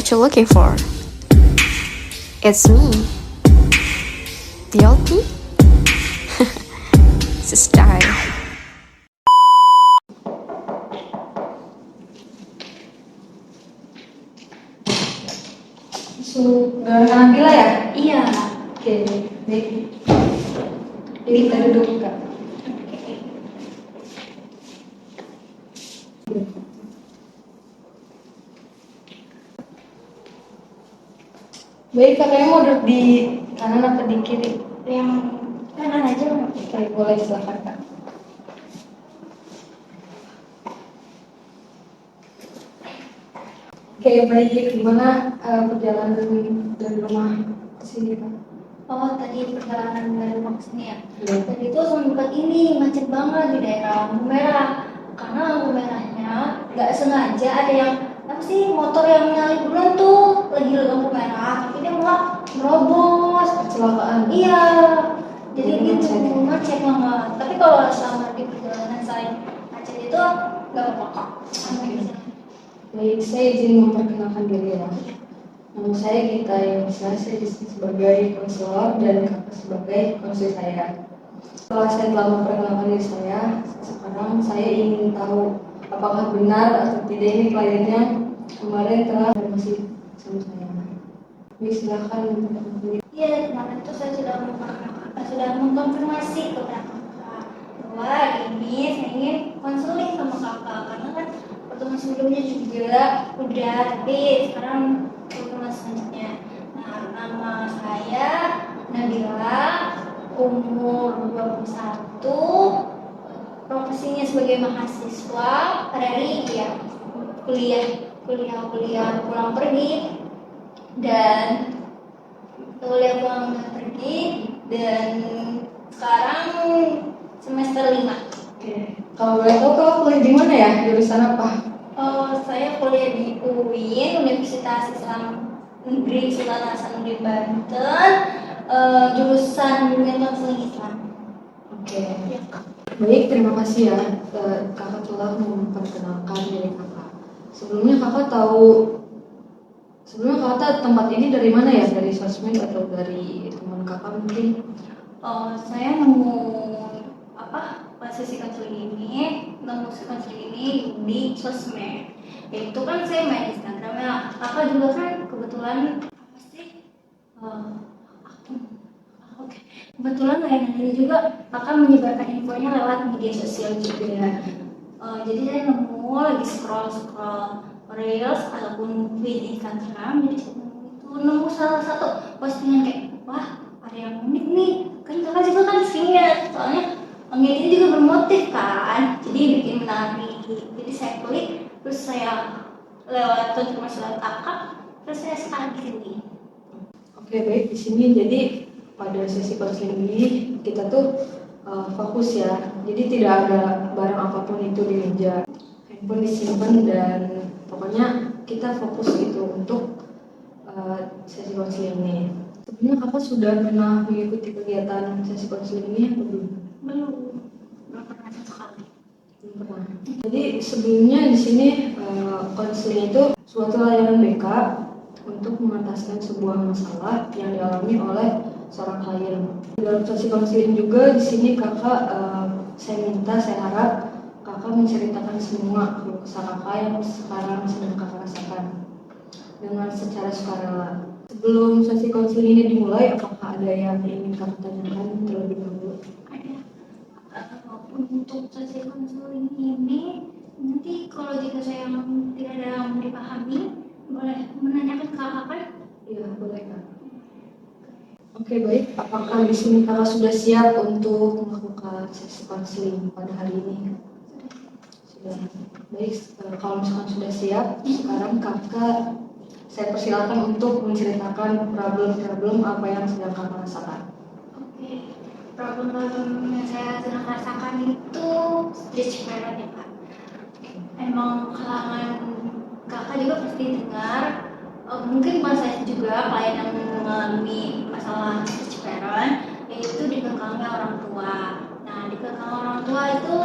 what you're looking for. It's me, the old me. It's a style. Dengan Nabila ya? Iya. Oke, baik. Jadi kita duduk Kak. Baik, kakaknya mau duduk di kanan apa di kiri? Yang kanan aja. Oke, boleh silakan Kak. Oke, baik. Gimana perjalanan dari rumah ke sini Kak? Oh, tadi perjalanan dari rumah ke sini ya. Iya. Tadi itu sempat ini macet banget di daerah lampu merah. Karena lampu merahnya nggak sengaja ada yang apa sih motor yang nyalip duluan tuh lagi di lampu merah, tapi dia malah nerobos. Kecelakaan. Iya. Jadi Jadi gitu macet. macet banget. Tapi kalau selama di perjalanan saya macet itu nggak apa-apa kok. Oke. Baik, saya izin memperkenalkan diri ya. Nama saya Gita Yunisa, saya di sini sebagai konselor dan kakak sebagai konsul saya. Setelah saya telah memperkenalkan diri saya, sekarang saya ingin tahu apakah benar atau tidak ini kliennya kemarin telah masih sama saya. Baik, silakan memperkenalkan diri. Iya, kemarin itu saya sudah mengkonfirmasi ke kakak bahwa ini saya ingin konseling sama kakak karena kan pertemuan sebelumnya juga udah, tapi sekarang pertemuan selanjutnya. Nah, nama saya Nabila, umur 21, profesinya sebagai mahasiswa dari ya kuliah pulang pergi dan kuliah pulang pergi dan sekarang semester 5. Oke, kalau boleh tahu kalau kuliah di mana ya? Jurusan apa? Saya kuliah di UIN, Universitas Islam Negeri Sultan Hasanuddin Banten, jurusan Bimbingan Konseling Islam. Oke. Ya. Baik, terima kasih ya kakak telah memperkenalkan diri kakak. Sebelumnya kakak tahu tempat ini dari mana ya? Dari sosmed atau dari teman kakak mungkin? Saya nemu sesi konseling ini di sosmed. Yaitu kan saya main Instagram ya. Kakak juga kan kebetulan apa sih? Oke. Kebetulan lain hari juga kakak menyebarkan infonya lewat media sosial juga. Jadi saya nemu lagi scroll reels ataupun feed Instagram, jadi saya nemu salah satu postingan kayak wah ada yang unik nih, kan kakak juga kan singkat, soalnya ngeditnya juga bermotif kan, jadi bikin menarik. Jadi saya klik, terus saya lewat konfirmasi lewat kakak, terus saya sekarang di sini. Oke, baik, di sini jadi pada sesi konseling ini kita tuh fokus ya. Jadi tidak ada barang apapun itu di meja, handphone disimpan dan pokoknya kita fokus gitu untuk sesi konseling ini. Sebelumnya kakak sudah pernah mengikuti kegiatan sesi konseling ini atau belum? Belum pernah sekali. Belum pernah. Jadi sebelumnya di sini konseling itu suatu layanan BK untuk mengataskan sebuah masalah yang dialami oleh seorang klien. Dalam sesi konseling juga di sini kakak saya harap kakak menceritakan semua keluh kesah kakak yang sekarang sedang kakak rasakan dengan secara sukarela. Sebelum sesi konseling ini dimulai, apakah ada yang ingin kakak tanyakan terlebih dahulu? Untuk sesi konseling ini nanti kalau jika saya tidak ada yang dipahami boleh menanyakan ke kakak kan? Iya, boleh Kak. Oke, baik. Apakah di sini kakak sudah siap untuk melakukan sesi konseling pada hari ini? Sudah. Baik, kalau misalkan sudah siap, sekarang kakak saya persilakan untuk menceritakan problem-problem apa yang sedang kakak rasakan. Oke, problem yang saya sedang rasakan itu stage parent ya Pak. Emang kalangan kakak juga pasti dengar, mungkin pas saya juga klien yang mengalami masalah stage parent, yaitu dikekangnya orang tua. Nah, dikekang orang tua itu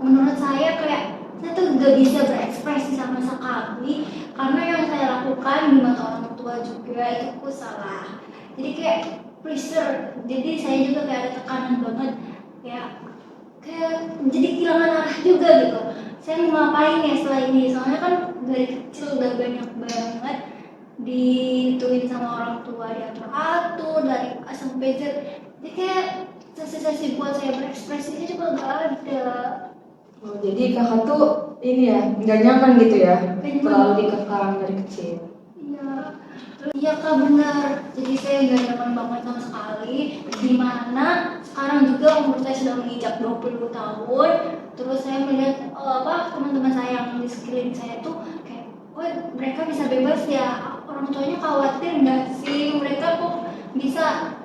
menurut saya kayak saya tuh gak bisa berekspresi berekspresi sama sekali, karena yang saya lakukan di mata orang tua juga itu aku salah. Jadi kayak pressure, jadi saya juga kayak ada tekanan banget, kayak jadi kehilangan arah juga gitu. Saya mau ngapain ya setelah ini, soalnya kan dari kecil udah banyak banget dituin sama orang tua, diatur-atur dari A sampai Z. Jadi kayak sesi-sesi buat saya berekspresinya juga gak ada. Oh, jadi kakak tuh ini ya, nggak nyaman gitu ya, Nggak nyaman. terlalu dikekang dari kecil. Iya kak, benar. Jadi saya gak nyaman banget sama sekali. Dimana sekarang juga umur saya sudah menginjak 20 tahun. Terus saya melihat teman-teman saya yang di sekeliling saya tuh kayak, oh mereka bisa bebas ya. Orang tuanya khawatir nggak sih mereka kok bisa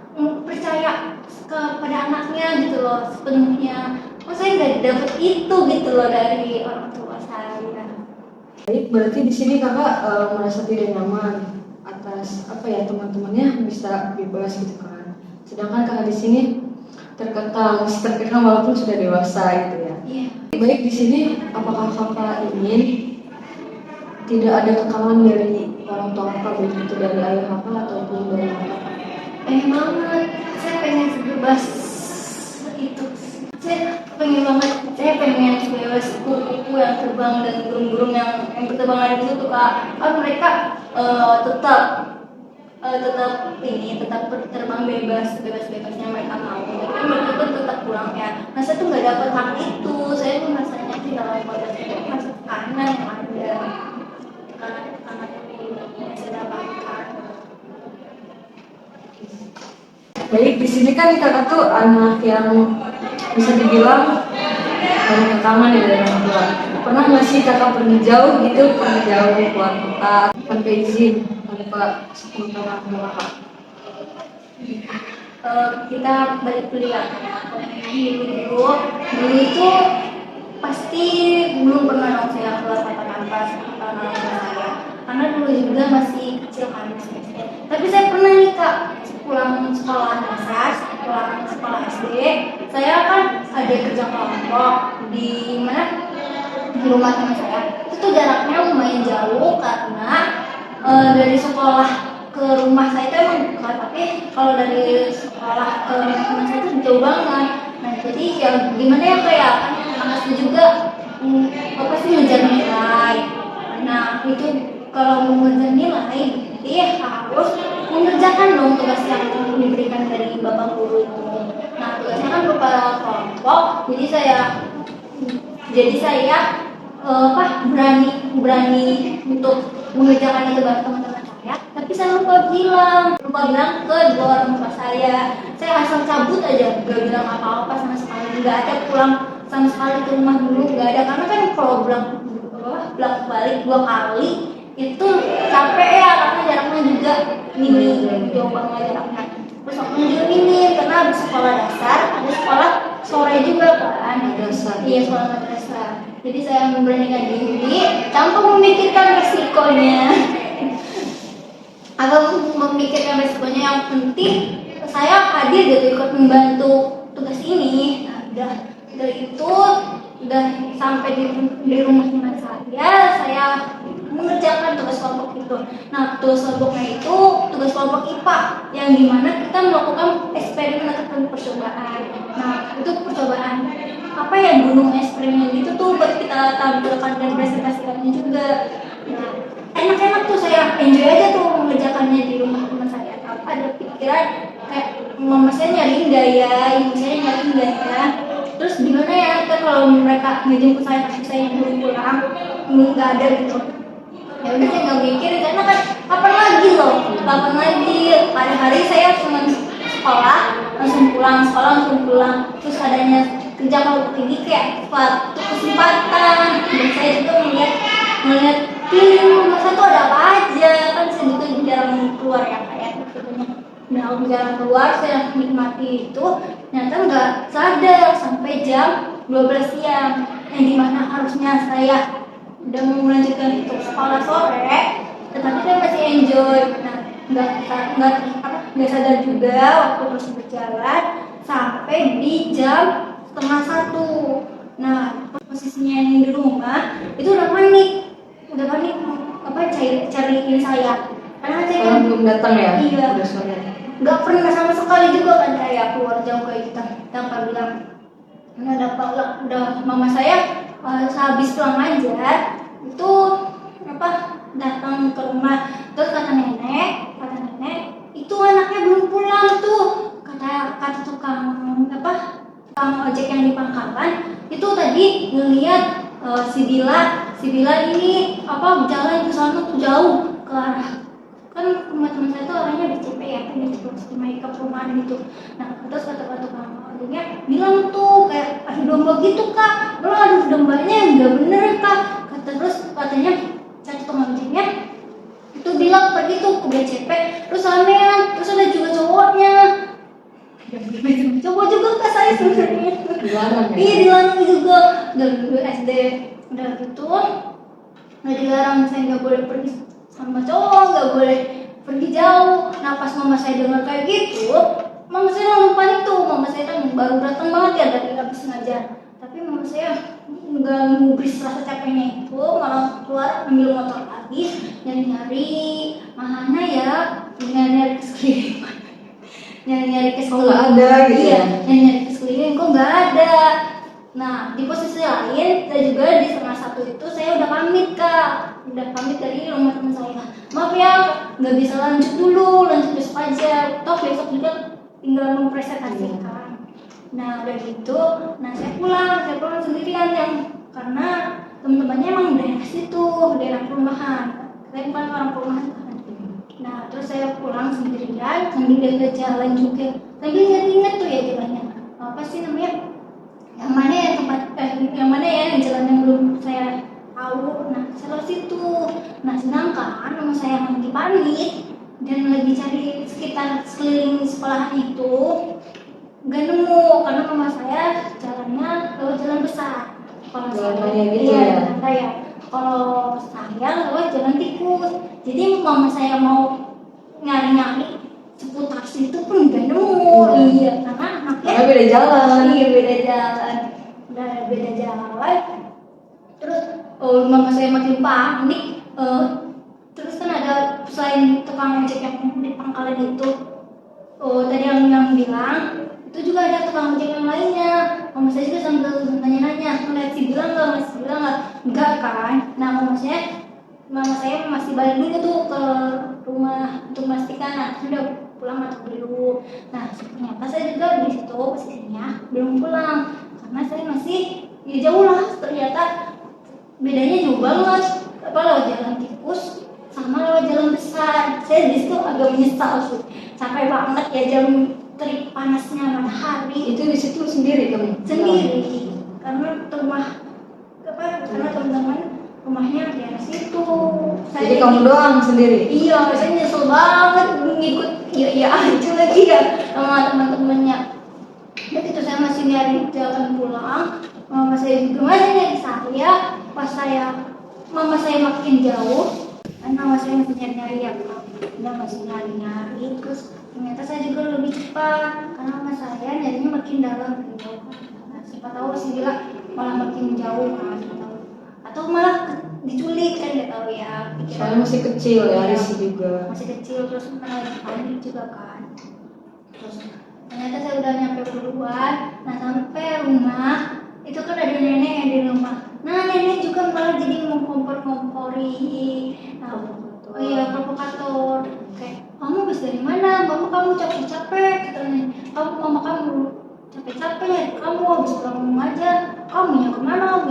percaya kepada anaknya gitu loh sepenuhnya. Oh saya nggak dapet itu gitu loh dari orang tua saya. Baik, berarti di sini kakak merasa tidak nyaman atas teman-temannya bisa bebas gitu kan. Sedangkan kakak di sini terkekang walaupun sudah dewasa gitu ya. Iya. Baik, di sini apakah kakak ingin tidak ada kekangan dari orang tua kakak, baik itu dari ayah kakak ataupun dari kakak? Pengen banget, saya pengen sebebas itu. Saya pengen sebebas kupu-kupu yang terbang dan burung-burung yang berterbangan di situ kak. Kan mereka tetap terbang bebasnya mereka mau. Tapi kan mereka tuh tetap pulang ya. Nah saya tuh nggak dapat hak itu. Saya tuh rasanya tidak dapat itu, merasa tekanan yang ada. Tekanan yang saya dapatkan. Baik, di sini kan kakak tuh anak yang bisa dibilang banyak kekangan ya dari orang tua. Pernah nggak sih kakak pergi jauh keluar kota tanpa izin, tanpa sepengetahuan orang tua kakak? Kita balik dulu ya. Dulu itu pasti belum pernah dong saya keluar kota tanpa sepengetahuan orang tua saya. Karena dulu juga masih kecil kan, masih SD. Tapi saya pernah nih kak, pulang sekolah dasar, pulang sekolah SD, saya kan ada kerja kelompok di mana, di rumah teman saya. Itu tuh jaraknya lumayan jauh karena dari sekolah ke rumah saya itu emang dekat, tapi kalau dari sekolah ke rumah teman saya itu jauh banget. Nah jadi ya gimana ya kayak anaknya juga pasti ngejar nilai. Nah itu kalau mau ngejar nilai dia harus mengerjakan dong tugas yang diberikan dari bapak guru itu. Nah tugasnya kan berupa kelompok, jadi saya berani untuk mengerjakan itu bareng teman-teman saya. Tapi saya lupa bilang ke dua orang tua saya. Saya asal cabut aja, gak bilang apa-apa sama sekali, nggak ada pulang sama sekali ke rumah dulu, nggak ada, karena kan kalau bolak balik 2 kali itu capek ya, karena jaraknya juga jauh banget jaraknya. Terus waktu juga minim karena habis sekolah dasar ada sekolah sore juga kan. Iya, sekolah madrasah. Jadi saya memberanikan diri tanpa memikirkan resikonya. Yang penting saya hadir gitu ikut membantu tugas ini. Nah, udah itu udah sampai di rumah teman saya mengerjakan tugas kelompok itu. Nah, tugas kelompoknya itu tugas kelompok IPA yang dimana kita melakukan eksperimen atau percobaan. Nah, itu percobaan gunung eksperimen itu tuh buat kita tampilkan dan presentasikannya juga. Nah, enak-enak tuh, saya enjoy aja tuh mengerjakannya di rumah teman saya. Ada pikiran kayak mama saya nyari nggak ya, ibu saya nyari nggak ya. Terus gimana ya kan kalau mereka ngejemput saya tapi saya yang belum pulang, nggak ada gitu. Ya udah saya nggak mikir karena kan kapan lagi pada hari saya cuma sekolah langsung pulang. Terus adanya kerja kalau tinggi kayak suatu kesempatan, dan saya juga melihat di rumah saya tuh ada apa aja, kan saya juga jarang keluar ya kayak gitu. Nah aku jarang keluar, saya nikmati itu, ternyata nggak sadar sampai jam 12 siang yang dimana harusnya saya udah mau melanjutkan untuk sekolah sore, tetapi saya masih enjoy. Nah nggak sadar juga waktu terus berjalan sampai di jam 12:30. Nah posisinya yang di rumah itu udah panik, udah panik cariin saya karena saya Orang belum datang ya? iya Udah sore. nggak pernah sama sekali juga kan kayak keluar jauh kayak kita tanpa bilang. Nah udah mama saya sehabis pulang aja itu apa datang ke rumah terus kata nenek itu anaknya belum pulang tuh kata tukang ojek yang di pangkalan itu tadi ngelihat si Bila ini apa jalan ke sana tuh jauh ke arah kan rumah teman saya tuh orangnya BCP ya kan di ke perumahan gitu. Nah terus kata tukang ojeknya bilang tuh kayak ada domba gitu kak, belum ada dombanya nggak bener kak. Katanya tukang ojeknya itu bilang pergi tuh ke BCP terus ramean terus ada juga cowoknya. Coba juga kak saya sebenarnya. Dilarang ya? Iya dilarang juga dari dulu SD udah gitu. Nggak dilarang saya nggak boleh pergi sama cowok, nggak boleh pergi jauh. Nah pas mama saya dengar kayak gitu, mama saya langsung panik tuh. Mama saya kan baru datang banget ya dari habis ngajar. Tapi mama saya nggak ngubris rasa capeknya itu, malah keluar ambil motor lagi nyari mana ya nyari sekeliling. Nyari ke Kok nggak ada gitu iya, ya? nyari ke sekeliling kok nggak ada. Nah di posisi lain saya juga di setengah satu itu saya udah pamit kak, udah pamit dari rumah teman saya. Maaf ya nggak bisa lanjut dulu, lanjut besok aja. Toh besok juga tinggal mempresentasikan. Nah udah gitu, nah saya pulang sendirian yang karena teman-temannya emang daerah situ, daerah perumahan. Saya bukan orang perumahan. Nah terus saya pulang sendirian sambil jaga jalan juga sambil ingat tuh ya jalannya apa sih namanya yang mana ya yang mana ya yang jalan yang belum saya tahu. Nah saya lewat situ. Nah sedangkan nama saya lagi panik dan lagi cari sekitar sekeliling sekolahan itu gak nemu karena mama saya jalannya lewat jalan besar. Kalau Jalan saya raya gitu iya, ya? jalan raya. Kalau saya lewat jalan tikus. Jadi mama saya mau nyari seputar situ pun gak nemu. Iya karena anaknya Karena beda jalan. Iya beda jalan. Udah beda jalan. Terus mama saya makin panik. Terus kan ada selain tukang ojek yang di pangkalan itu, tadi yang bilang itu juga ada tukang ojek yang lainnya. Mama saya juga sambil nanya-nanya, ngeliat si bilang nggak, enggak kan? Nah mama saya masih balik dulu tuh ke rumah untuk memastikan, nah sudah pulang atau belum. Nah ternyata saya juga di situ posisinya belum pulang karena saya masih ya jauh lah. Ternyata bedanya jauh banget, apa lewat jalan tikus sama lewat jalan besar. Saya di situ agak menyesal sih, capek banget ya jam terik panasnya matahari. Itu di situ sendiri kamu? Sendiri karena karena teman-teman rumahnya di daerah situ. Jadi kamu doang sendiri? Iya, saya nyesel banget ngikut iya aja lagi ya sama teman-temannya. Dan itu saya masih nyari jalan pulang. Mama saya juga masih nyari saya. Pas mama saya makin jauh, dan mama saya masih nyari ya kan. Udah masih nyari. Terus ternyata saya juga lebih cepat karena mama saya nyarinya makin dalam gitu. Nah, siapa tahu sih bilang malah makin jauh kan, atau malah diculik kan nggak tahu ya. Soalnya masih kecil ya, Iya, risih juga. masih kecil terus lagi panik juga kan. Terus ternyata saya udah nyampe duluan. Nah sampai rumah itu kan ada nenek yang di rumah. Nah nenek juga malah jadi mengkompor-kompori. Nah, oh iya provokator. Kayak kamu habis dari mana? Kamu capek-capek katanya. Mama kamu capek-capek. Kamu habis pulang rumah aja. Kamu yang kemana?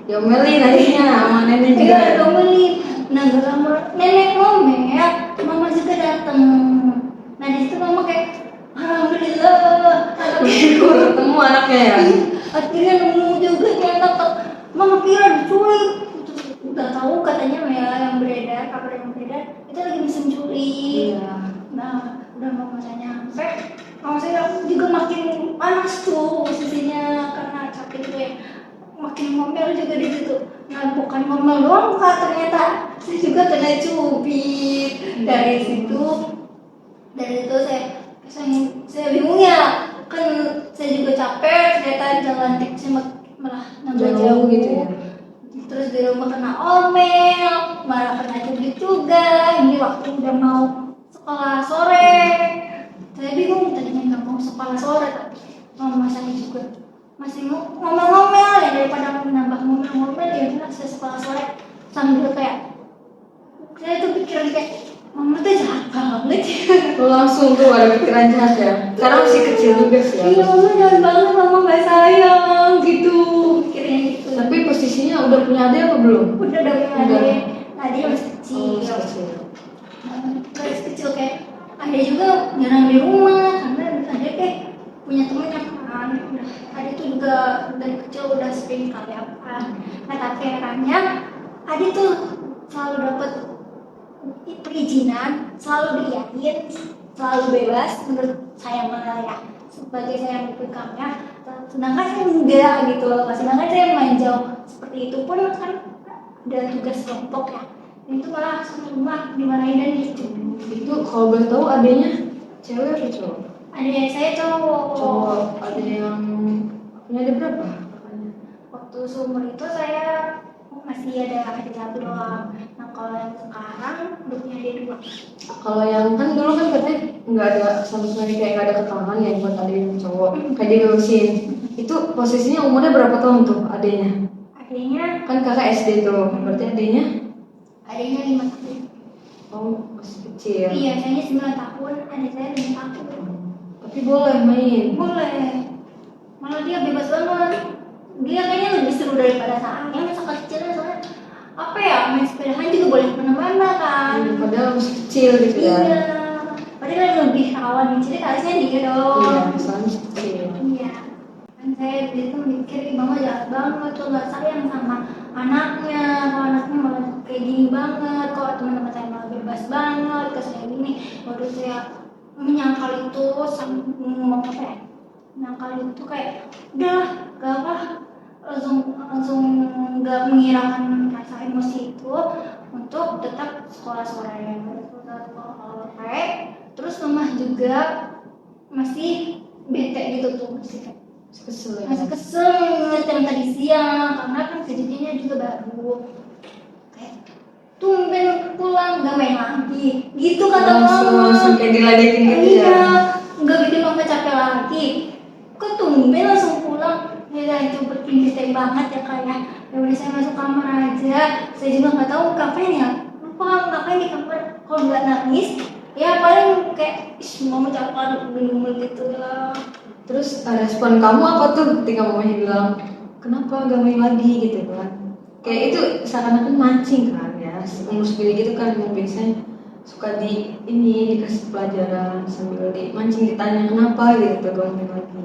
Diomelin akhirnya sama nenek juga. Iya diomelin. Nah gak lama nenek ngomel, mama juga datang. Nah di situ mama kayak alhamdulillah. Ketemu anaknya ya? Akhirnya nemu juga ternyata mama kira diculik. Udah tahu katanya ya yang beredar, kabar yang beredar itu lagi musim culik. Iya. Nah udah mama saya nyampe, mama saya juga makin panas tuh posisinya karena capek itu ya. Makin ngomel juga di situ. Nah bukan ngomel doang kak, ternyata saya juga kena cubit. Dari situ saya bingung ya, kan saya juga capek. Ternyata jalan saya malah nambah jauh gitu ya. Terus di rumah kena omel, malah pernah cubit juga. Ini waktu udah mau sekolah sore, saya bingung tadinya nggak mau sekolah sore, tapi mama saya juga masih ngomel-ngomel ya, daripada menambah ngomel-ngomel ya udah saya sekolah sore. Sambil kayak saya tuh pikiran kayak mama tuh jahat banget ya. Lo langsung tuh ada pikiran jahat ya? Karena masih kecil juga sih ya. Iya, mama jahat banget, mama nggak sayang gitu, pikirnya gitu. Tapi posisinya udah punya adik apa belum? Udah punya adik, adik masih kecil. Oh, masih kecil. Masih kecil kayak ada juga jarang di rumah karena ada kayak punya temennya kan. Udah ada tuh juga dari kecil udah sering kali apa. Nah tapi herannya ada tuh selalu dapat perizinan, selalu diiyain, selalu bebas menurut saya malah ya, sebagai saya yang pekamnya. Sedangkan saya enggak gitu loh, sedangkan saya main jauh seperti itu pun kan ada tugas kelompok ya, itu malah sama rumah dimarahin dan gitu. Itu kalau boleh tahu adiknya cewek atau cowok? Adik saya cowok. Cowok. Ada yang punya adik berapa? Kakaknya? Waktu seumur itu saya masih ada adik satu doang. Nah kalau yang sekarang udah punya adik dua. Kalau yang kan dulu kan katanya nggak ada sama sekali, kayak nggak ada keterangan ya buat adik yang cowok, kayak dilurusin. Itu posisinya umurnya berapa tahun tuh adiknya? Adiknya Kan kakak SD tuh, berarti adiknya? 5 tahun. Oh, masih kecil. Iya, saya 9 tahun, adik saya 5 tahun. Tapi boleh main. Boleh. Malah dia bebas banget. Dia kayaknya lebih seru daripada saya. Masa kecilnya soalnya apa ya, main sepedahan juga boleh kemana-mana kan. Padahal masih kecil gitu ya. Iya. Padahal yang lebih rawan jadi harusnya dia dong. Iya, misalnya masih kecil. Iya. Kan saya itu mikir, mama jahat banget tuh, gak sayang sama anaknya. Kalau anaknya malah kayak gini banget, kalau teman-teman saya malah bebas banget, ke saya gini. Waduh, saya menyangkal itu sama ngomong apa ya? Menyangkal itu kayak udah gak apa, langsung nggak menghilangkan rasa emosi itu untuk tetap sekolah sore. Terus mama juga masih bete gitu tuh, masih Kesel ya. masih kesel ngeliat yang tadi siang karena kan kejadiannya juga baru kayak tumben pulang gak main lagi gitu kata langsung mama. kayak diladenin gitu Iya, ya. nggak bikin mama capek lagi, kok tumben langsung pulang. Ya itu berpindah banget ya kayak ya udah saya masuk kamar aja, saya juga nggak tahu ngapain ya, lupa ngapain di kamar. Kalau nggak nangis ya paling kayak mama capek minum gitu lah. Terus respon kamu apa tuh ketika mamanya bilang kenapa gak main lagi gitu kan? Kayak itu seakan-akan mancing kan ya, umur segini gitu kan biasanya suka dikasih pelajaran sambil dimancing, ditanya kenapa gitu gak main lagi.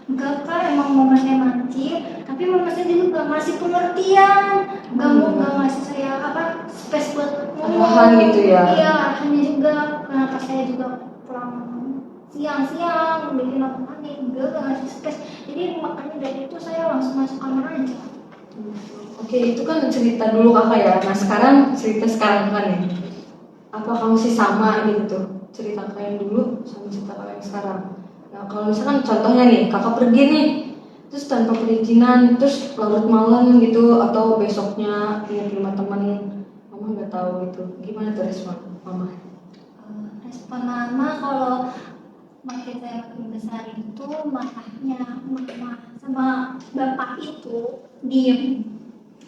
Enggak kan, emang mama saya mancing, tapi mama saya juga gak ngasih pengertian, gak ngasih saya space buat ngomong. Arahan gitu ya? Iya, arahannya juga. Kenapa saya juga pulang siang-siang bikin aku panik, gak ngasih space. Jadi makanya dari itu saya langsung masuk kamar aja. Oke, itu kan cerita dulu kakak ya. Nah sekarang cerita sekarang kan ya. Apa masih sama gitu cerita kakak yang dulu sama cerita kakak yang sekarang? Nah kalau misalkan contohnya nih, kakak pergi nih terus tanpa perizinan, terus larut malam gitu, atau besoknya ingat rumah teman, mama nggak tahu gitu, gimana tuh respon mama? Respon mama kalau makin saya makin besar itu marahnya mama sama bapak itu diem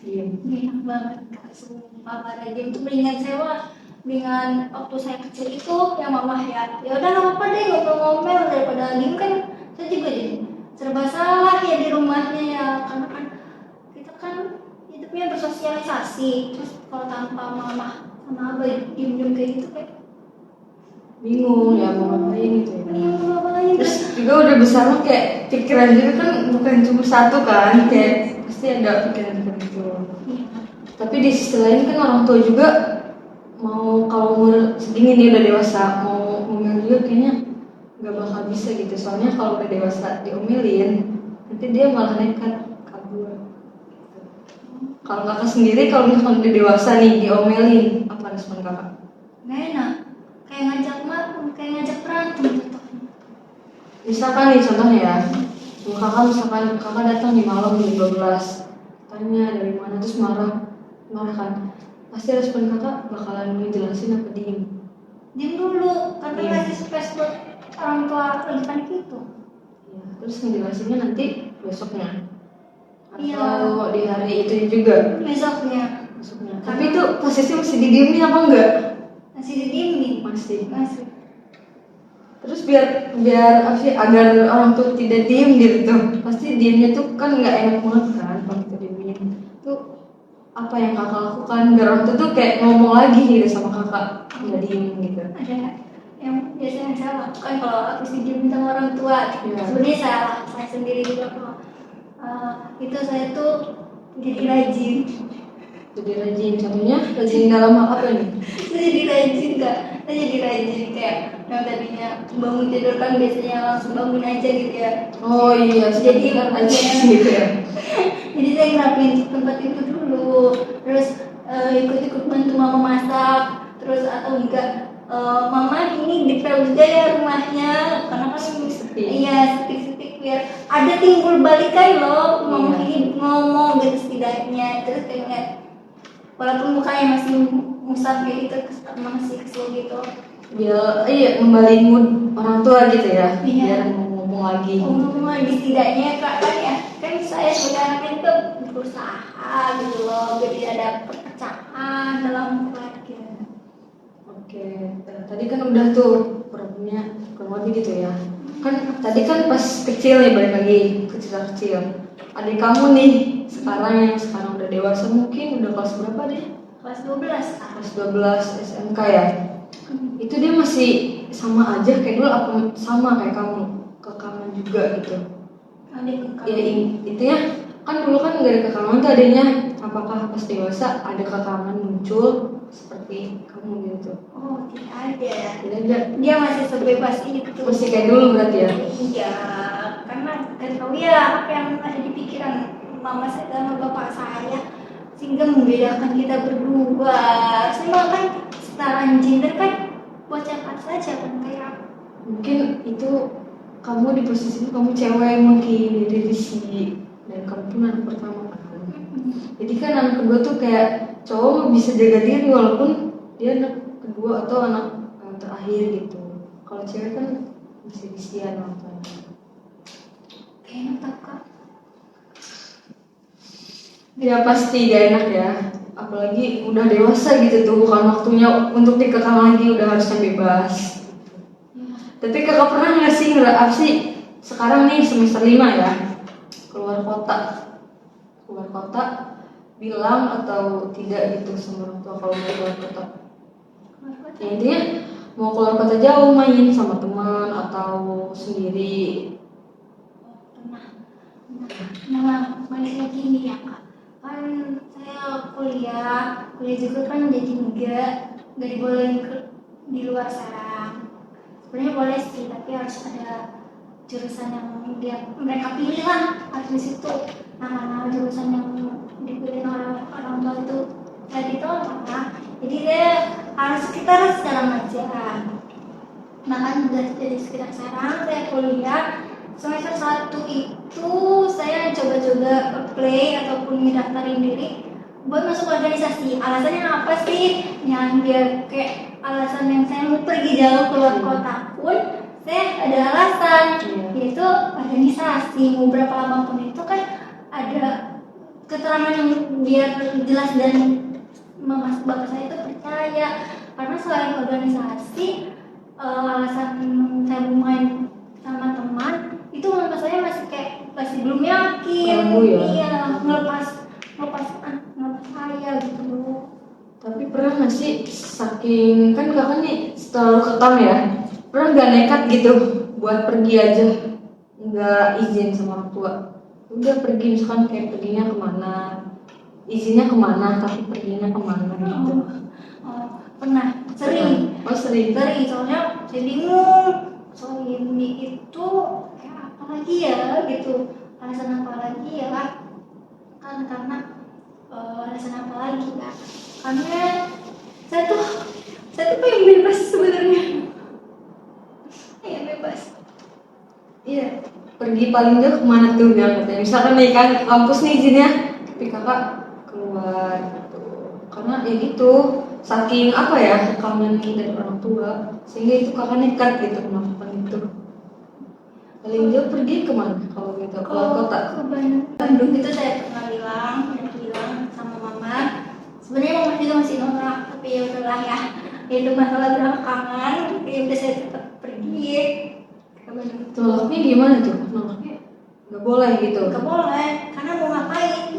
enak banget kak, sumpah pada diem tuh mendingan sewa. Dengan waktu saya kecil itu yang mama ya udah nggak apa-apa deh ngomel-ngomel daripada diem kan. Saya juga jadi serba salah ya di rumahnya ya, karena kan kita kan hidupnya bersosialisasi, terus kalau tanpa mama sama abah diem-diem kayak gitu kayak Bingung ya mau ngapain gitu ya. Terus Terus juga udah besar mah kayak pikiran juga kan bukan cuma satu kan, kayak pasti ada pikiran gitu. Tapi di sisi lain kan orang tua juga mau, kalau umur segini dia udah dewasa mau ngomel juga kayaknya nggak bakal bisa gitu, soalnya kalau udah dewasa diomelin nanti dia malah nekat kabur. Kalau kakak sendiri kalau misalkan udah dewasa nih diomelin, apa respon kakak? nggak enak, kayak ngajak berantem gitu. Misalkan nih contohnya ya, kakak misalkan kakak datang di malam jam 12, tanya dari mana, terus marah kan, pasti respon kakak bakalan ngejelasin apa diem? Diam dulu, karena Iya. ngasih space buat orang tua lagi panik itu. Ya, terus ngejelasinnya nanti besoknya atau Iya. di hari itu juga Besoknya besoknya. Tapi itu posisi masih didiemin apa enggak? masih didiemin. Masih. Masih. Terus biar biar apa sih agar orang tuh tidak diem gitu tuh. Pasti diemnya tuh kan nggak enak banget kan kalau kita diemin. Tuh apa yang kakak lakukan biar orang tuh kayak ngomong lagi gitu sama kakak nggak diem gitu. Ada yang biasanya saya lakukan kalau habis didiemin sama orang tua. Iya. Sebenarnya saya sendiri juga kalau itu saya tuh jadi rajin. Jadi rajin, contohnya rajin dalam hal apa nih? Saya jadi rajin kak. Saya jadi rajin kayak yang tadinya bangun tidur kan biasanya langsung bangun aja gitu ya. Oh iya, Jadi kan rajin gitu ya. Jadi saya ngerapiin tempat itu dulu, terus ikut-ikut bantu mama masak, terus atau enggak mama ini dipel juga ya rumahnya, karena kan Sepi. iya sepi-sepi biar ada timbul balikan loh, mama Iya. ini ngomong gitu setidaknya, terus kayak walaupun mukanya masih musaf kayak gitu, masih kesel gitu. Biar ngembaliin mood orang tua gitu ya. Iya. Biar ngomong lagi. Ngomong lagi setidaknya kak kan ya, kan saya sebenarnya itu berusaha gitu loh, biar tidak ada perpecahan dalam keluarga. Oke, tadi kan udah tuh problemnya kurang lebih gitu ya. Kan tadi kan pas kecil nih balik lagi kecil. Adik kamu nih sekarang yang sekarang udah dewasa mungkin udah kelas berapa deh? Kelas 12 kak. Kelas 12 SMK ya. Itu dia masih sama aja kayak dulu apa sama kayak kamu kekaman juga gitu. Adik kakak. Ya intinya kan dulu kan nggak ada kekaman tuh adanya. Apakah pas dewasa ada kekaman muncul seperti kamu gitu? Oh tidak ada. Tidak ada. Dia masih sebebas itu. Masih kayak dulu berarti ya? Iya, karena kan tahu ya apa yang ada di pikiran mama saya sama bapak saya sehingga membedakan kita berdua. Semua kan setaraan gender kan bocah saja kan kayak Mungkin itu kamu di posisi itu kamu cewek mungkin dari si dan kamu pun anak pertama kan. Jadi kan anak kedua tuh kayak cowok bisa jaga diri walaupun dia anak kedua atau anak terakhir gitu. Kalau cewek kan masih kesian nonton. kayaknya tak kak. Ya pasti gak enak ya. Apalagi udah dewasa gitu tuh bukan waktunya untuk dikekang lagi udah harusnya bebas. Tapi kakak pernah nggak sih ngerasa sih sekarang nih semester 5 ya keluar kota bilang atau tidak gitu sama orang tua kalau mau keluar kota? Ya intinya mau keluar kota jauh main sama teman atau sendiri. Nah, balik lagi nih ya kak. Kan saya kuliah juga kan jadi nggak dibolehin di luar sarang. Sebenarnya boleh sih, tapi harus ada jurusan yang mereka pilih lah. Habis itu nama-nama jurusan yang dipilih orang tua itu saya ditolak. Jadi saya harus sekitar sarang aja. Nah kan udah jadi sekitar sarang, saya kuliah semester 1 itu saya coba-coba apply ataupun mendaftarin diri buat masuk organisasi. Alasannya apa sih? Yang dia kayak alasan yang saya mau pergi jauh keluar kota pun saya ada alasan, yaitu organisasi. Mau berapa lama pun itu kan ada keterangan yang biar jelas dan mama bapak saya itu percaya. Karena selain organisasi, alasan saya mau main sama teman itu mama saya masih belum yakin. Ragu ya? Iya, ngelepas saya gitu loh. Tapi pernah nggak sih saking kan kakak nih terlalu kekang ya, pernah nggak nekat gitu buat pergi aja nggak izin sama orang tua? Udah pergi misalkan kayak perginya kemana, izinnya kemana tapi perginya kemana gitu? Pernah, sering. Oh sering. Soalnya saya bingung soal ini itu kayak apa lagi ya gitu, alasan apa lagi ya kan karena alasan apa lagi ya, karena saya tuh pengen bebas sebenarnya. Iya bebas. Iya, pergi paling jauh kemana tuh bilang katanya? Misalkan nih kan ke kampus nih izinnya, tapi kakak keluar gitu. Karena karena ya gitu, saking apa ya, kangen dari orang tua, sehingga itu kakak nekat gitu melakukan itu. Paling jauh pergi kemana kalau gitu, keluar kota? Ke Bandung itu saya pernah bilang sama mama. Sebenarnya mama juga masih nolak, tapi ya udahlah ya. Itu masalah belakangan, ya udah saya tetap pergi ke Bandung. Nolaknya gimana tuh? Nolaknya nggak boleh gitu. Gak boleh, karena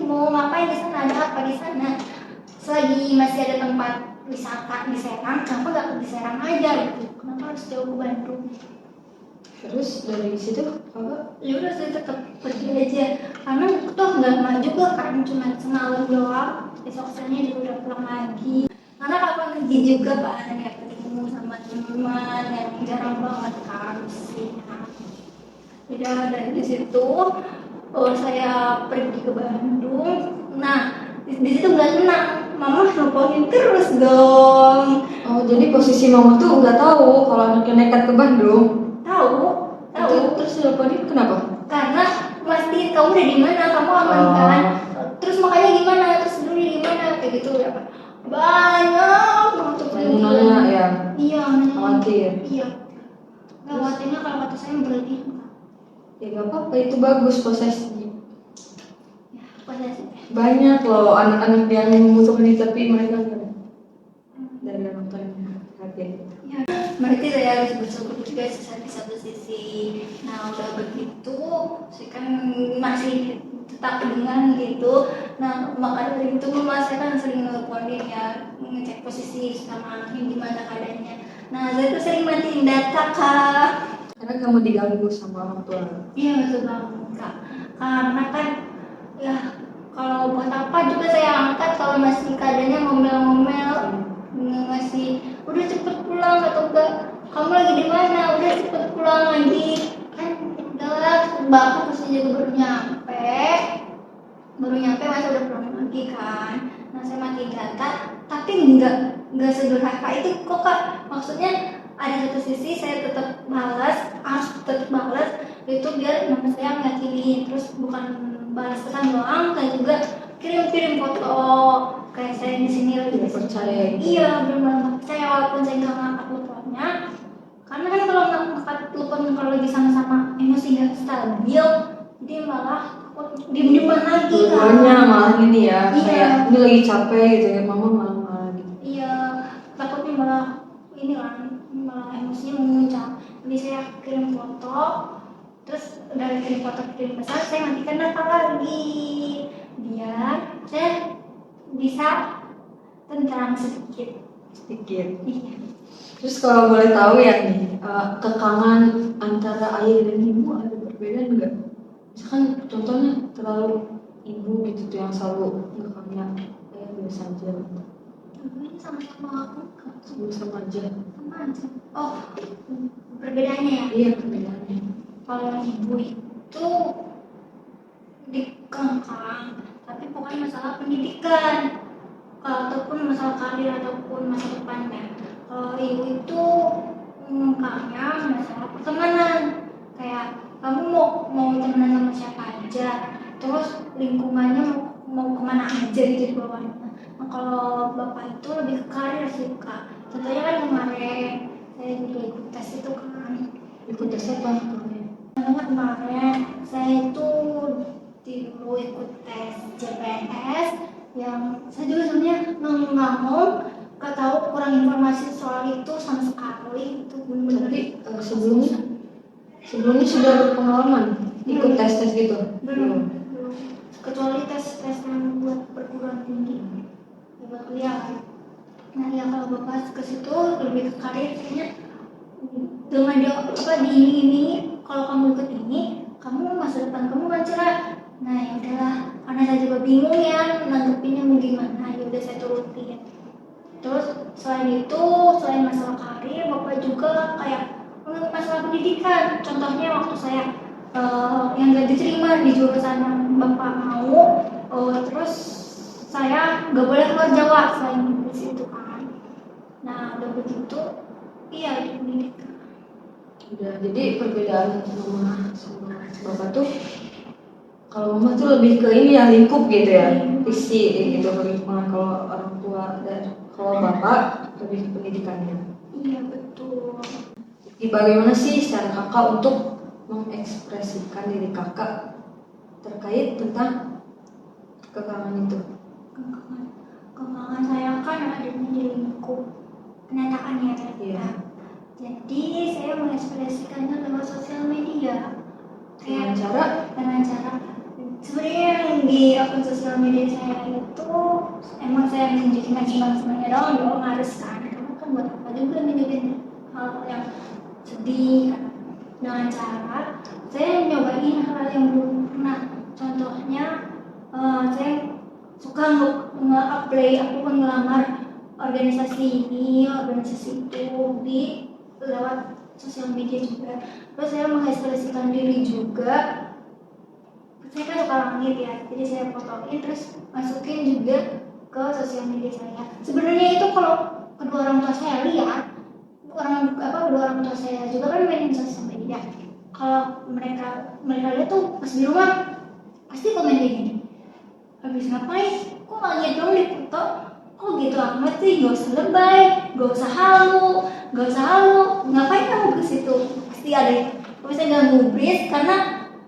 mau ngapain di sana, ada apa di sana. Selagi masih ada tempat wisata di Serang, kenapa nggak di Serang aja gitu? Kenapa harus jauh ke Bandung? Terus dari situ kakak Ya udah saya tetap pergi aja, karena toh nggak lama juga kan, cuma semalam doang. Besok sorenya juga udah pulang lagi. Karena kakak pergi juga kan, ya ketemu sama teman yang jarang banget kan sih. Udah dari situ, saya pergi ke Bandung. Nah, di situ nggak tenang, mama nelfonin terus dong. oh jadi posisi mama tuh nggak tahu kalau anaknya nekat ke Bandung. Tahu. Terus teleponin kenapa? Karena mastiin kamu udah di mana, kamu aman kan? Terus makanya gimana? Terus dulu gimana? Kayak gitu ya Pak. Banyak banget tuh Nanya ya, Iya, khawatir. Iya. Khawatirnya kalau kata saya berlebihan. Ya nggak apa-apa, itu bagus posesif. Ya, posesif. Banyak loh anak-anak yang membutuhkan itu tapi mereka nggak dari orang tuanya hati. Ya, berarti saya harus bersyukur juga di satu sisi. Nah, udah begitu, saya kan masih tetap dengan gitu. Nah, maka dari itu mama saya kan sering nelfonin ya, ngecek posisi sama anaknya gimana keadaannya. Nah, saya tuh sering matiin data kak. Karena kamu diganggu sama orang tua. Iya betul banget kak. Karena kan ya kalau buat apa juga saya angkat kalau masih keadaannya ngomel-ngomel, ngasih udah cepet pulang atau enggak kamu lagi di mana, udah cepet pulang lagi kan udahlah bahkan terus juga baru nyampe masa udah pulang lagi kan. Nah saya matiin data tapi nggak sedurhaka itu kok kak, maksudnya ada satu sisi saya tetap harus tetap balas itu biar mama saya ngakinin, terus bukan balas pesan doang, dan juga kirim foto kayak saya di sini lagi Tidak percaya gitu. Iya benar percaya walaupun saya nggak ngangkat teleponnya, karena kan kalau ngangkat telepon kalau lagi sama-sama emosi nggak stabil, jadi malah diem-dieman lagi kan. Dua-duanya malah ini ya, Iya. kayak ini lagi capek gitu ya, mama malah gitu. Iya, takutnya malah ini lah, malah emosinya memuncak. Jadi saya kirim foto, terus dari kirim foto ke kirim pesan saya matikan data lagi, biar saya bisa tenang sedikit. Iya. Terus kalau boleh tahu ya nih, kekangan antara ayah dan ibu ada perbedaan nggak? Misalkan contohnya terlalu ibu gitu tuh yang selalu ngekangnya ayah biasa aja. Ini sama-sama aku kan, Sama aja. sama aja. Oh, perbedaannya ya. Iya perbedaannya. Kalau ibu itu dikengkang, tapi bukan masalah pendidikan, ataupun masalah karir ataupun masa depannya. Kalau ibu itu ngengkangnya masalah pertemanan, kayak kamu mau temenan sama siapa aja, terus lingkungannya mau kemana aja gitu di bawahnya. Nah, kalau bapak itu lebih ke karir sih kak. Contohnya kan kemarin saya juga ikut tes itu kan. Ikut tes apa? Karena kemarin saya itu dulu ikut tes CPNS yang saya juga sebenarnya nggak mau, nggak tahu, kurang informasi soal itu sama sekali. Itu benar-benar. Tapi sebelumnya sudah berpengalaman ikut tes gitu? Belum. Kecuali tes yang buat perguruan tinggi, buat kuliah. Nah ya kalau bapak ke situ lebih ke karir, kayaknya dengan dia diiming-iming kalau kamu ikut ini kamu masa depan kamu kan cerah. Nah ya udahlah, karena saya juga bingung ya nanggepinnya mau gimana, ya udah saya turutin. Terus selain itu, selain masalah karir, bapak juga kayak masalah pendidikan. Contohnya waktu saya yang gak diterima di jurusan yang bapak mau, terus saya nggak boleh keluar Jawa selain di situ kan. Nah udah begitu, iya di pendidikan. Udah, jadi perbedaan mama sama bapak tuh, kalau mama tuh lebih ke ini ya lingkup gitu ya, visi gitu, bagaimana kalau orang tua kalau bapak lebih ke pendidikannya. Iya betul. Jadi bagaimana sih cara kakak untuk mengekspresikan diri kakak terkait tentang kekalangan itu? Kekurangan saya kan adanya di lingkup pendidikan ya. Iya. Jadi saya mengekspresikannya lewat sosial media. Dengan cara Sebenarnya yang di akun sosial media saya itu emang saya menunjukin senang-senangnya doang harus kan, karena kan buat apa juga nunjukin hal yang sedih kan. Dengan cara saya nyobain hal yang belum pernah. Contohnya saya suka nge-apply, aku kan ngelamar organisasi ini, organisasi itu di lewat sosial media juga. Terus saya mengekspresikan diri juga. Saya kan suka langit ya, jadi saya fotoin terus masukin juga ke sosial media saya. Sebenarnya itu kalau kedua orang tua saya lihat, kedua orang tua saya juga kan main sosial media. Kalau mereka lihat tuh pas di rumah pasti komen kayak gini. Habis ngapain? Kok langit dong di foto? Kok gitu amat sih? Gak usah lebay, gak usah halu. Ngapain kamu ke situ? Pasti ada yang saya nggak ngubris karena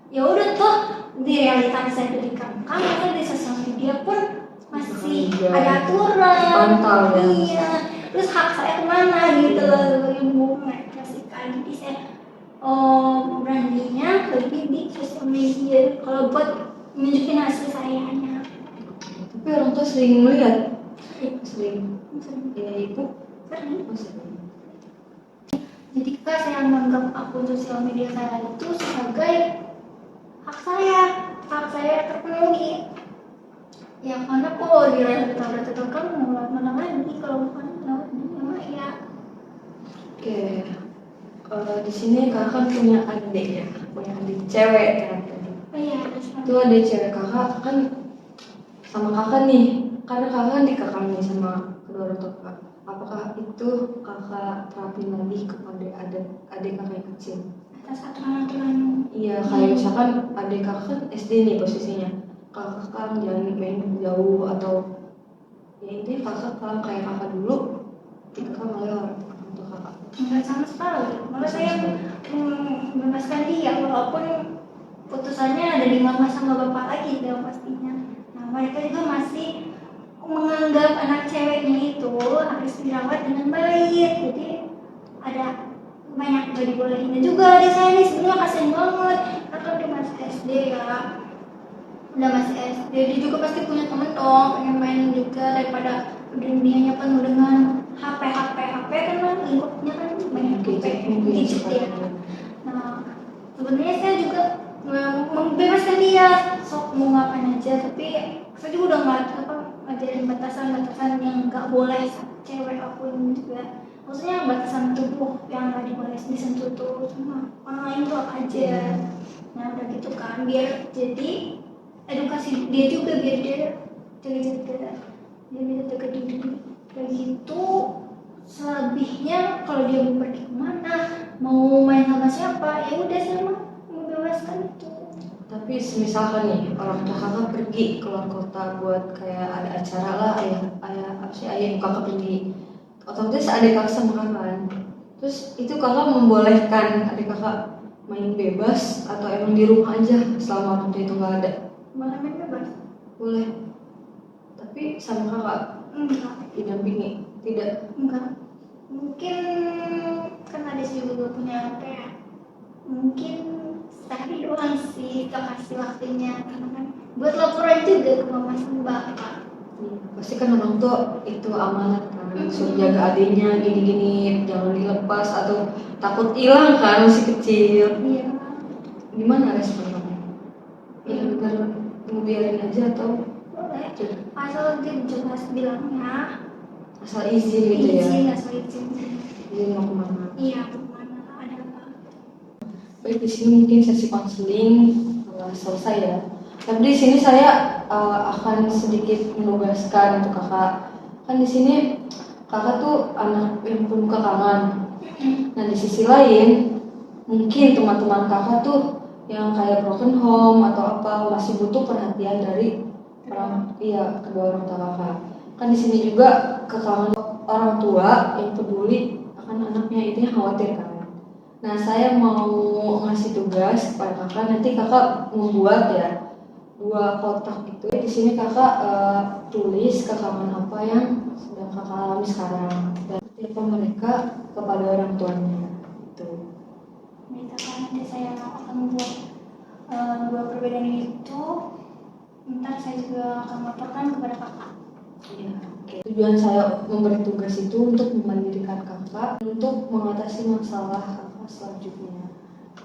ya udah tuh di realitas saya berikan kan di sosial media pun masih ada aturan. Pantau ya. Iya. Terus hak saya kemana gitu loh yang mau mengekspresikan. Jadi saya beraninya lebih di sosial media kalau buat menunjukin hasil sayanya. Tapi orang tua sering melihat, sering. Ya ibu Sering. sering. Jadi kak saya menganggap akun sosial media saya itu sebagai hak saya terpenuhi. Ya karena kok di layar kita kan mau mana lagi kalau bukan lewat dia ya. Oke. Di sini kakak kan punya adik ya, punya adik cewek kan tadi. Oh iya. Itu adik cewek kakak kan sama kakak nih, karena kakak kan dikekang nih sama kedua orang tua kakak. Apakah itu kakak terapin lagi kepada adik kakak yang kecil? Atas aturan-aturan. Iya, kayak misalkan adik kakak kan SD nih posisinya. Kakak jangan main jauh atau ya intinya kakak kayak kakak dulu, kakak oleh orang tua kakak. Enggak sama sekali. Malah saya membebaskan dia walaupun putusannya ada di mama sama bapak lagi dong pastinya. Nah mereka juga masih menganggap anak ceweknya itu harus dirawat dengan baik. Jadi ada banyak gak dibolehinnya juga di saya nih, sebenarnya kasihan banget karena udah masih SD ya, udah masih SD dia juga pasti punya temen dong pengen main juga daripada dunianya penuh dengan HP karena lingkupnya kan banyak gadget ya. Nah sebenarnya saya juga membebaskan dia sok mau ngapain aja, tapi saya juga udah ngajarin batasan yang nggak boleh cewek akun juga. Maksudnya batasan tubuh yang nggak diboleh disentuh tuh sama orang lain tuh apa aja. Nah udah gitu kan biar jadi edukasi dia juga biar dia jaga diri kayak gitu. Selebihnya kalau dia mau pergi kemana mau main sama siapa ya udah saya mah membebaskan itu. Tapi misalkan nih orang tua kakak pergi keluar kota buat kayak ada acara lah, ayah kakak pergi, otomatis adik kakak sama kakak. Terus itu kakak membolehkan adik kakak main bebas atau emang di rumah aja selama orang tua itu nggak ada? Boleh main bebas? Boleh. Tapi sama kakak? Enggak. Didampingi? Tidak? Enggak. Mungkin kan ada juga punya HP ya. Mungkin sehari doang sih kasih waktunya karena kan buat laporan juga ke mama sama bapak. Pasti kan orang tua itu amanat kan, suruh jaga adiknya gini-gini, jangan dilepas atau takut hilang kan masih kecil. Iya. Gimana respon kamu? Ya ngebiarin aja atau? Boleh. Asal dia jelas bilangnya. Asal izin gitu ya? Asal izin. Izin mau kemana? Iya kemana ada apa? Baik, di sini mungkin sesi konseling selesai ya. Tapi di sini saya akan sedikit menugaskan untuk kakak. Kan di sini kakak tuh anak yang penuh kekangan. Nah di sisi lain mungkin teman-teman kakak tuh yang kayak broken home atau apa masih butuh perhatian dari kedua orang tua kakak. kan di sini juga kekangan orang tua yang peduli akan anaknya, itu yang khawatir kan. Nah, saya mau ngasih tugas kepada kakak, nanti kakak membuat ya 2 kotak itu. Di sini kakak tulis kekangan apa yang sedang kakak alami sekarang dan telepon mereka kepada orang tuanya. Itu. Baik kakak, nanti saya akan membuat 2 perbedaan itu. Ntar saya juga akan melaporkan kepada kakak. Iya, oke. Tujuan saya memberi tugas itu untuk memandirikan kakak untuk mengatasi masalah kakak selanjutnya.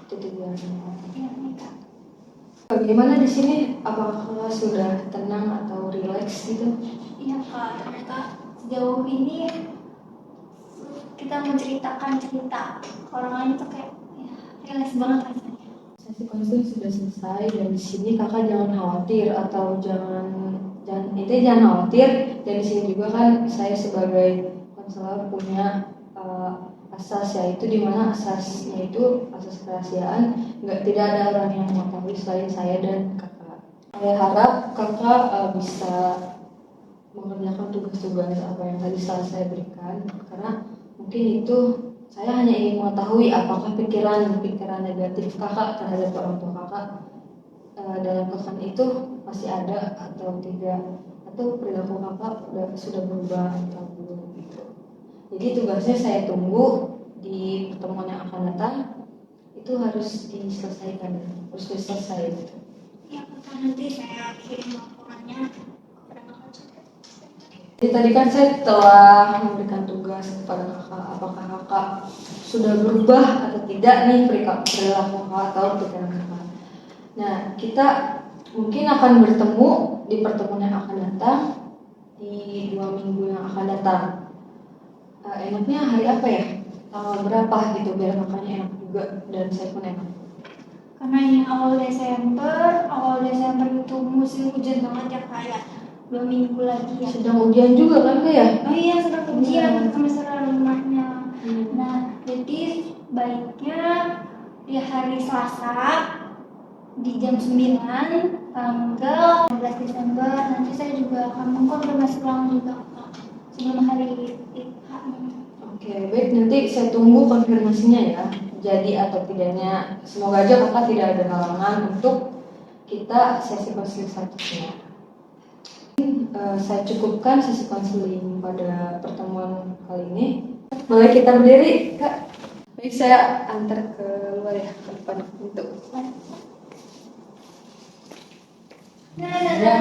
Itu tujuannya. Iya, nih kak. Bagaimana di sini? Apakah kakak sudah tenang atau rileks gitu? Iya kak, ternyata sejauh ini kita menceritakan cerita ke orang lain tuh kayak ya, rileks banget rasanya. Sesi konseling sudah selesai dan di sini kakak jangan khawatir atau jangan khawatir. Dan di sini juga kan saya sebagai konselor punya asas, yaitu dimana asasnya itu asas kerahasiaan, tidak ada orang yang mengetahui selain saya dan kakak. Saya harap kakak bisa mengerjakan tugas-tugas apa yang tadi saya berikan, karena mungkin itu saya hanya ingin mengetahui apakah pikiran negatif kakak terhadap orang tua kakak dalam pesan itu masih ada atau tidak, atau perilaku kakak sudah berubah atau belum gitu. Jadi tugasnya saya tunggu di pertemuan yang akan datang, itu harus diselesaikan, harus selesai gitu. Ya kakak, nanti saya kirim laporannya kepada kakak juga. Jadi tadi kan saya telah memberikan tugas kepada kakak, apakah kakak sudah berubah atau tidak nih perilaku kakak atau pikiran kakak. Nah, kita mungkin akan bertemu di pertemuan yang akan datang di 2 minggu yang akan datang. Enaknya hari apa ya? Tanggal berapa gitu biar kakaknya enak juga dan saya pun enak. Karena ini awal Desember itu musim hujan banget ya kak ya. 2 minggu lagi ya. Sedang ujian juga kan kak ya? Oh iya, sedang ujian Iya. semester rumahnya. Hmm. Nah, jadi baiknya di hari Selasa di jam 9 tanggal 15 Desember. Nanti saya juga akan mengkonfirmasi ulang juga kak sebelum hari IPH. Oke, baik, nanti saya tunggu konfirmasinya ya. Jadi atau tidaknya, semoga aja kakak tidak ada halangan untuk kita sesi konseling selanjutnya. Saya cukupkan sesi konseling pada pertemuan kali ini. Boleh kita berdiri, Kak? Baik, saya antar ke luar ya, ke depan untuk. Nah,